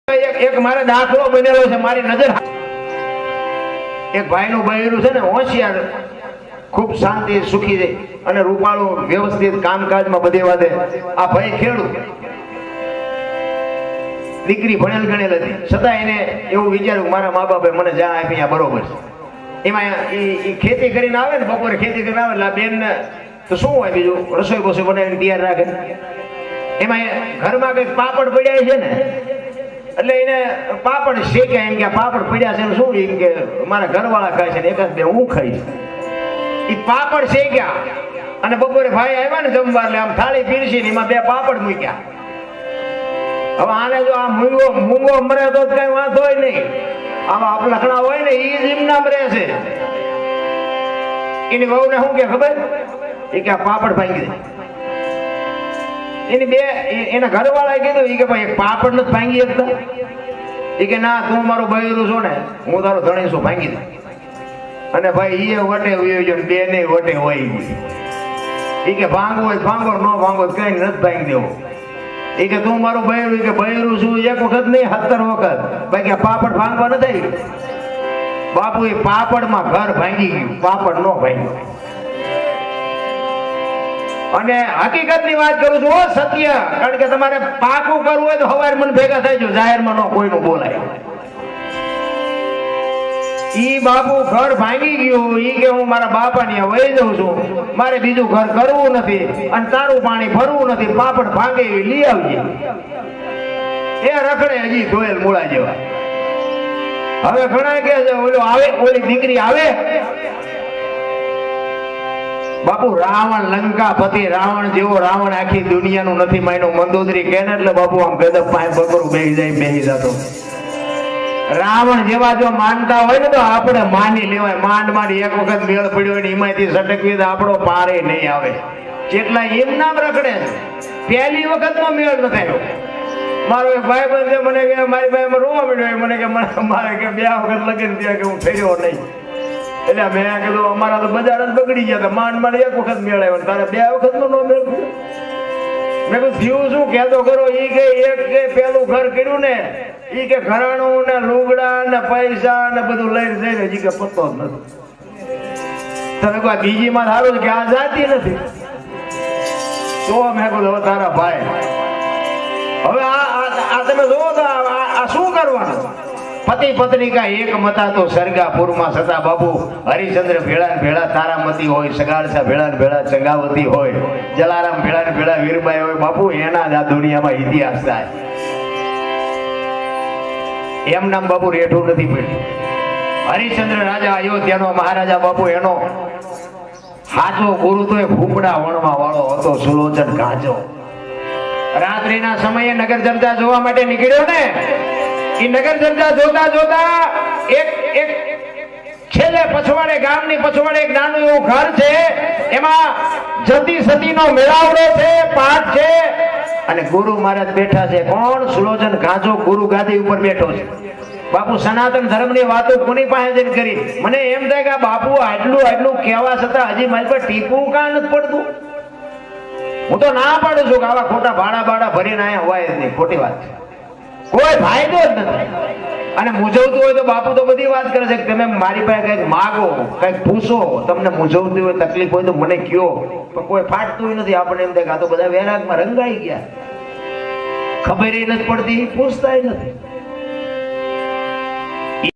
એક મારે દાખલો બનેલો છે મારી નજર. એક ભાઈનું બૈરું છે ને હોશિયાર, ખૂબ શાંતિ સુખી છે અને રૂપાળું વ્યવસ્થિત કામકાજમાં બધે વાદે. આ ભાઈ ખેડૂત, દીકરી ભણેલ ગણેલ હતી, છતાં એને એવું વિચાર્યું મારા મા બાપે મને જ્યાં આપી બરોબર છે. એમાં એ ખેતી કરીને આવે ને, બપોરે ખેતી કરીને આવે એટલે આ બેન ને તો શું હોય બીજું, રસોઈ બસોઈ બનાવીને તૈયાર રાખે. એમાં ઘરમાં કઈક પાપડ પડ્યા છે ને, એટલે એને પાપડ શેક્યા. એમ કે પાપડ પડ્યા છે શું, એમ કે મારા ઘરવાળા ખાય છે ને એકાદ બે હું ખાઈશ. એ પાપડ શેક્યા અને બપોરે ભાઈ આવ્યા ને જમવા, એટલે આમ થાળી પીરસી ને એમાં બે પાપડ મૂક્યા. હવે આને જો આ મૂંગો મરે તો કઈ વાંધો હોય નહીં, આમાં લખણા હોય ને એ જ એમના મરે છે. એની વહુ ને શું કે ખબર, એ કે આ પાપડ ભાંગી દે. એની બે એના ઘરવાળાએ કીધું, એ કે ભાઈ એક પાપડ નથી ભાંગી શકતા. એ કે ના, તું મારું બૈરું છો ને, હું તારો ધણી છું, ભાંગી દે. અને ભાઈ એ વટે હોય ગયો, બે ને વટે હોય ગયું. એ કે ભાંગવું હોય ભાંગો, ન ભાંગો કઈ નથી ભાંગી દેવો. એ કે તું મારું બૈરું, કે બૈરું છું એક વખત નહીં 17 વખત. ભાઈ કે પાપડ ભાંગવા નથી. બાપુ એ પાપડમાં ઘર ભાંગી ગયું, પાપડ ન ભાંગ્યું. અને હકીકત ની વાત કરું છું, સત્ય. કારણ કે તમારે પાકું કરવું હોય તો હવાર મને ભેગા થઈ જાય, જાહેરમાં ન કોઈનું બોલાય. ઈ બાપુ ઘર ભાંગી ગયું. ઈ કે હું મારા બાપા ની વહી જઉં છું, મારે બીજું ઘર કરવું નથી અને તારું પાણી ભરવું નથી. પાપડ ભાંગે લઈ આવજે. એ રખડે હજી ધોયેલ મૂળા જેવા. હવે ઘણા કે ઓલો આવે, ઓલી દીકરી આવે. બાપુ રાવણ લંકાપતિ, રાવણ જેવો રાવણ આખી દુનિયાનું નથી માન્યો. મંદોદરી કે ને એટલે બાપુ આમ ગદબ પાસે બકરું બેહી જતો. રાવણ જેવા જો માનતા હોય ને તો આપણે માની લેવાય. માંડ એક વખત મેળ પડ્યો હોય ને એમાંથી સટકવી તો આપણો પારે નહીં આવે. જેટલા એમ નામ રખડે, પહેલી વખત નો મેળ ન થયો. મારો એક ભાઈ બંધ છે, મને કે મારી ભાઈ રોવા મળ્યો. મને કે મારે કે 2 વખત લગન થયા કે હું થયો નહીં. એટલે મેં કીધું અમારા તો બજાર જ બગડી ગયા હતા. માંડ એક વખત મેળ આવ્યો, તારે 2 વખત નો મેળ. મેં કીધું થયું શું કહેતો કરો. ઈ કે એક કે પેલું ઘર કર્યું ને, ઈ કે ઘરાણું ને લુગડા ને પૈસા ને બધું લઈને જઈને હજી કે પત્તો જ નથી. તમે કોઈ બીજી માં સારું કે આ જાતી નથી તો મેં કીધું હવે તારા ભાઈ, હવે આ તમે જોવો તો આ શું કરવાનું. પતિ પત્ની કા એક મતા તો સરગાપુરમાં સતા. બાપુ હરિચંદ્ર ભેળા ભેળા તારામતી હોય, સગાડસા ભેળા ભેળા ચંગાવતી હોય, જલારામ ભેળા ભેળા વીરબાઈ હોય. બાપુ એના જ આ દુનિયામાં ઇતિહાસ થાય. એમ નામ બાપુ રેઠું નથી પડ્યું. હરિચંદ્ર રાજા અયોધ્યાનો મહારાજા, બાપુ એનો હાચો ગુરુ તો એ ફૂફડા વણવા વાળો હતો, સુલોચન ગાજો. રાત્રિના સમયે નગર જનતા જોવા માટે નીકળ્યો ને, એ નગર જનતા જોતા જોતા એક છેલ્લે પછવાડે, ગામની પછવાડે એક નાનું એવું ઘર છે. એમાં જતી સતીનો મેળાવડો છે, પાઠ છે અને ગુરુ મહારાજ બેઠા છે. કોણ? સુલોચન ગાજો ગુરુ ગાદી ઉપર બેઠો છે. બાપુ સનાતન ધર્મની વાતો કોની પાસે જઈને કરી. મને એમ થાય કે બાપુ આટલું કહેવા છતાં હજી મારી પર ટીપું કાં નથી પડતું. હું તો ના પાડું છું કે આવા ખોટા ભાડા ભરીને અહીંયા હોય જ નહીં. ખોટી વાત છે, કોઈ ફાયદો જ નથી. અને મૂંઝવતું હોય તો બાપુ તો બધી વાત કરે છે કે તમે મારી પાસે કઈક માગો, કઈક પૂછો. તમને મૂંઝવતી હોય, તકલીફ હોય તો મને કયો. પણ કોઈ ફાટતું નથી. આપણે એમ થાય કે આ તો બધા વૈરાગમાં રંગાઈ ગયા, ખબર નથી પડતી, પૂછતા નથી.